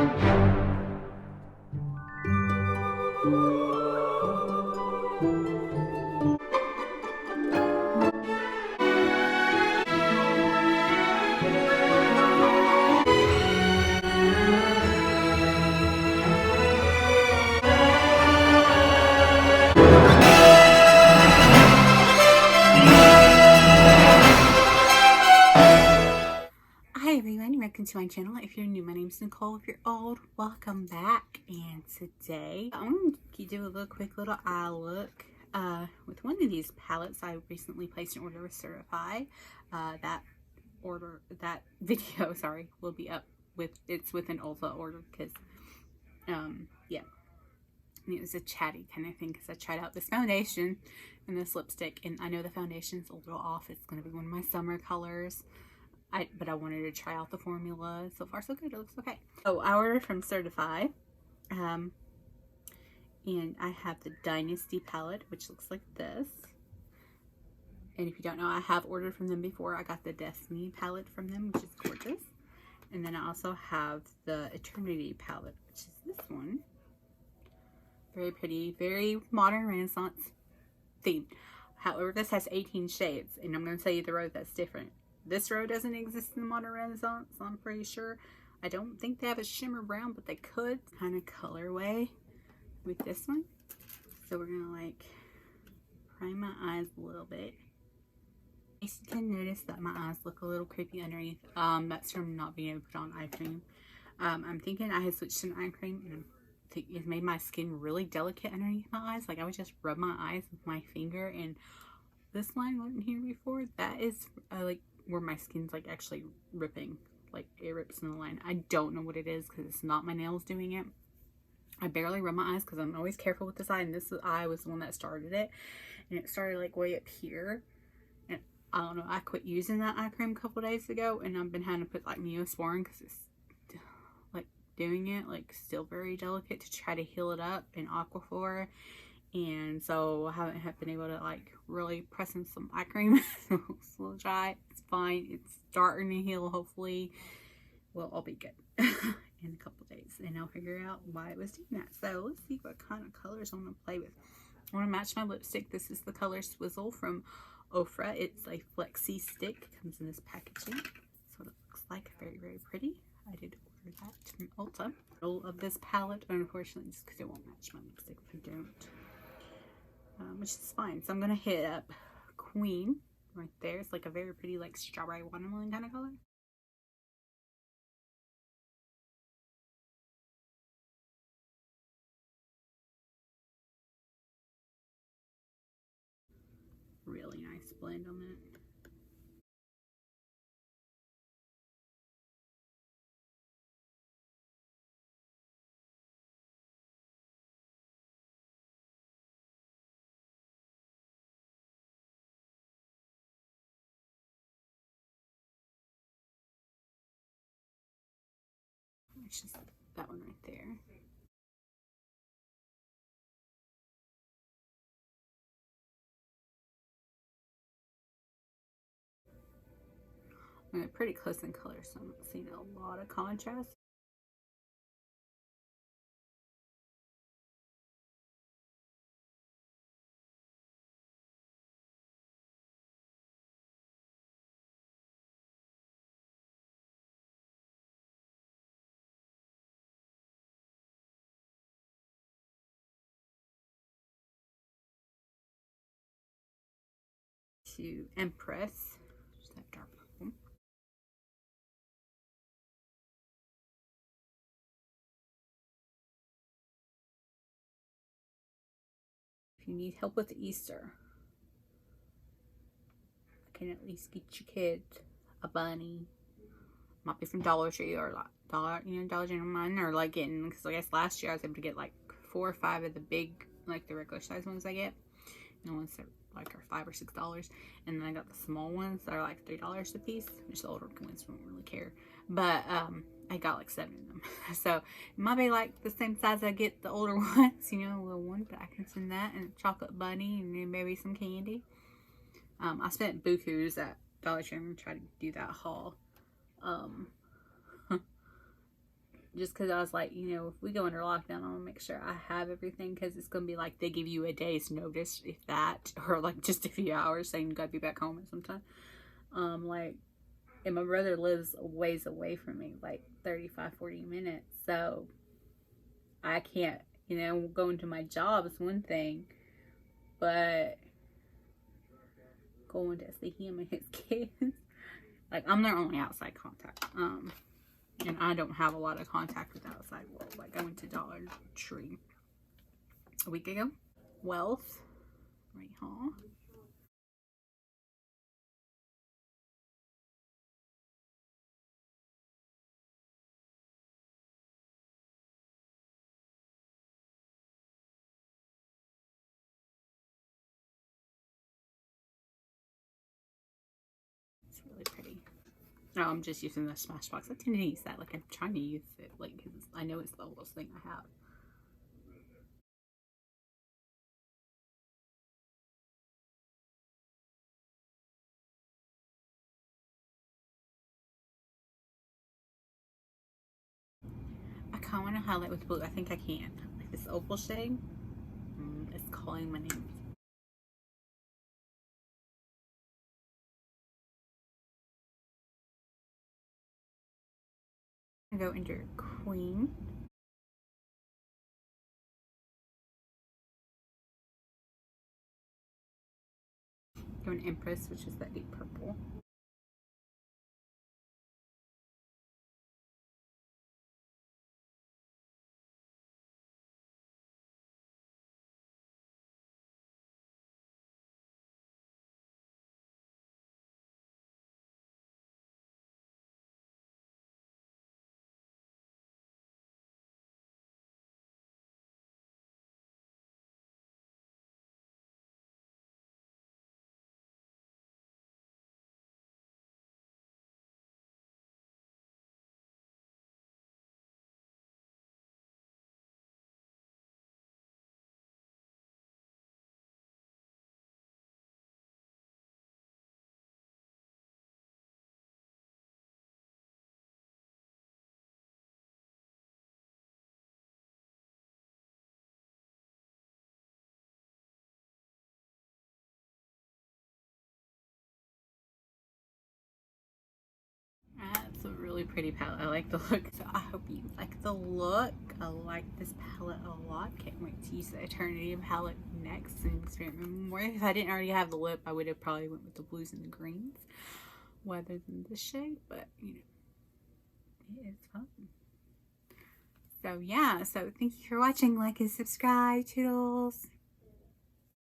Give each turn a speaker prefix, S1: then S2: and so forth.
S1: Hi everyone, welcome to my channel. If you're new, my name's Nicole. If you're old, welcome back. And today I'm going to do a quick little eye look with one of these palettes. I recently placed an order with Certifeye. That video, sorry, will be up with an Ulta order because yeah, and it was a chatty kind of thing because I tried out this foundation and this lipstick, and I know the foundation's a little off. It's going to be one of my summer colors. But I wanted to try out the formula. So far, so good. It looks okay. So I ordered from Certifeye. And I have the Dynasty palette, which looks like this. And if you don't know, I have ordered from them before. I got the Destiny palette from them, which is gorgeous. And then I also have the Eternity palette, which is this one. Very pretty, very modern Renaissance theme. However, this has 18 shades. And I'm going to tell you the row that's different. This row doesn't exist in the modern Renaissance, I'm pretty sure. I don't think they have a shimmer brown, but they could. Kind of colorway with this one. So we're gonna like prime my eyes a little bit. You can notice that my eyes look a little creepy underneath. That's from not being able to put on eye cream. I'm thinking I had switched to an eye cream, and it made my skin really delicate underneath my eyes. Like I would just rub my eyes with my finger, and this line wasn't here before. That is like where my skin's like actually ripping, like it rips in the line. I don't know what it is because it's not my nails doing it. I barely rub my eyes because I'm always careful with this eye, and this eye was the one that started it, and it started like way up here, and I don't know, I quit using that eye cream a couple days ago, and I've been having to put like Neosporin because it's like doing it like still very delicate to try to heal it up in Aquaphor. And so I haven't been able to like really press in some eye cream. So it's a little dry. It's fine. It's starting to heal. Hopefully, well, I'll be good in a couple days, and I'll figure out why it was doing that. So let's see what kind of colors I want to play with. I want to match my lipstick. This is the color Swizzle from Ofra. It's a flexi stick. It comes in this packaging. That's what it looks like. Very, very pretty. I did order that from Ulta. All of this palette, unfortunately, just because it won't match my lipstick if I don't. Which is fine. So I'm gonna hit up Queen right there. It's like a very pretty like strawberry watermelon kind of color. Really nice blend on that. It's just that one right there. And they're pretty close in color, so I'm not seeing a lot of contrast. To Empress, just that dark purple. If you need help with Easter, I can at least get your kids a bunny. Might be from Dollar Tree or like Dollar General, or like getting, because I guess last year I was able to get like 4 or 5 of the big, like the regular size ones I get. And the ones that like are $5 or $6, and then I got the small ones that are like $3 a piece, which the older ones won't really care. But I got like 7 of them, so it might be like the same size I get the older ones, you know, a little one. But I can send that, and a chocolate bunny, and then maybe some candy. I spent bukus at Dollar Tree. I'm gonna try to do that haul. just because I was like, you know, if we go under lockdown, I want to make sure I have everything, because it's going to be like they give you a day's notice, if that, or like just a few hours saying you got to be back home at some time. Like, and my brother lives a ways away from me, like 35-40 minutes, so I can't, you know, going to my job is one thing, but going to see him and his kids, like, I'm their only outside contact. And I don't have a lot of contact with the outside world. Like, I went to Dollar Tree a week ago. Wealth. Right, huh? It's really pretty. No, I'm just using the Smashbox. I tend to use that. Like, I'm trying to use it, like, because I know it's the oldest thing I have. I kind of want to highlight with blue. I think I can. Like, this opal shade is calling my name. I'm going to go into Queen. Go in Empress, which is that deep purple. It's a really pretty palette. I like the look. So I hope you like the look. I like this palette a lot. Can't wait to use the Eternity palette next and experiment more. If I didn't already have the lip, I would have probably went with the blues and the greens rather than this shade. But, you know, it is fun. So, yeah. So, thank you for watching. Like and subscribe, toodles.